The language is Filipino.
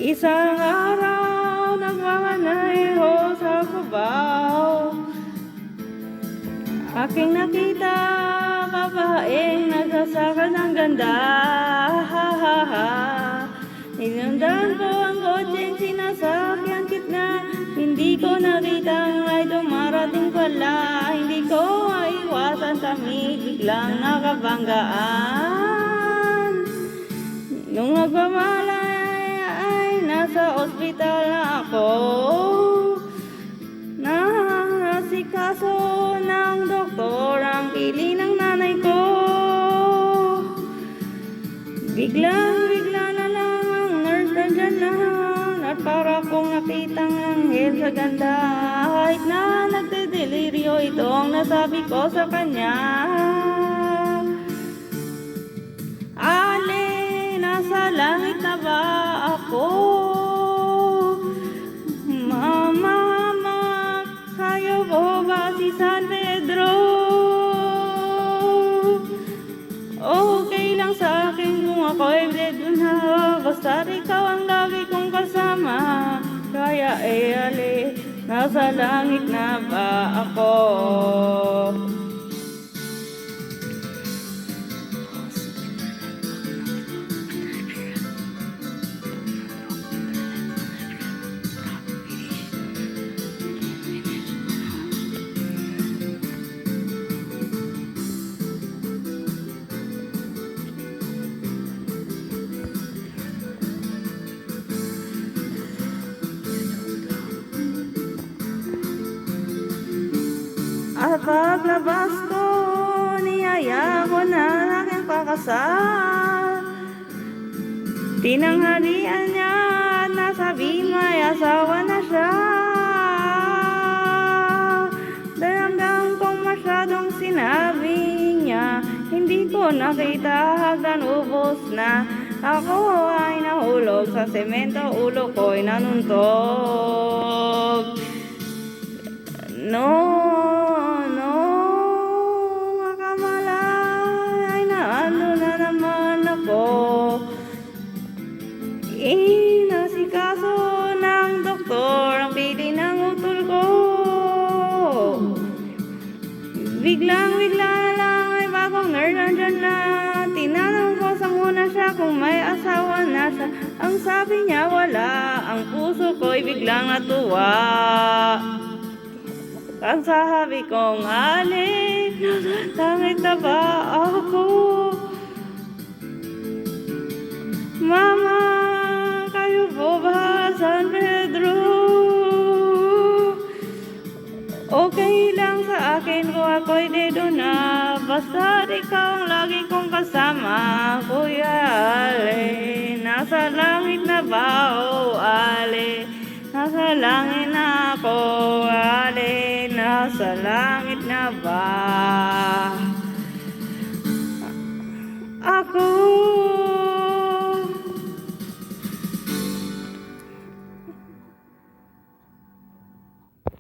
Isang araw nagmamaneho sa Cubao, aking nakita babaeng nagsasaka ng ganda. Ninundan ko ang kotseng sinasakyan kitna, hindi ko nakitang ay dumarating pala. Hindi ko maiwasan tamig, biglang nakabanggaan. Nung nagmamalay ay nasa ospital na ako, nasikaso ng doktor ang pili ng nanay ko. Bigla na lang ang nurse nandyan na, at para kong nakitang anghel sa ganda. Kahit na nagdedeliryo, ito ang nasabi ko sa kanya: Ale, nasa langit na ba ako? Mama, kayo po ba si San Pedro? Okay lang sa akin kung ako'y dead na, basta ikaw ang lagi kong kasama. Kaya ale, nasa langit na ba ako? At paglabas ko, niyaya ko na aking pakasal. Tinanghalian niya at nasabi may asawa na siya. Daramdam kong masyadong sinabi niya, hindi ko nakita hanggang ubos na. Ako ay nahulog sa semento, ulo ko'y nanuntog. No, makamalay na ano na naman ako. Inasikaso ng doktor ang pili ng utol ko. Bigla na lang ay bagong nurse nandyan na. Tinanong ko sa muna siya kung may asawa na siya. Ang sabi niya wala, ang puso ko'y biglang natuwa. Ang sabi kong ale, langit na ba ako? Mama, kayo po ba San Pedro? Okay lang sa akin kung ako'y dedo na, basta ikaw ang lagi kong kasama. Kuya ale, nasa langit na ba o ale? Nasa langit na ako, ale, nasa langit na ba?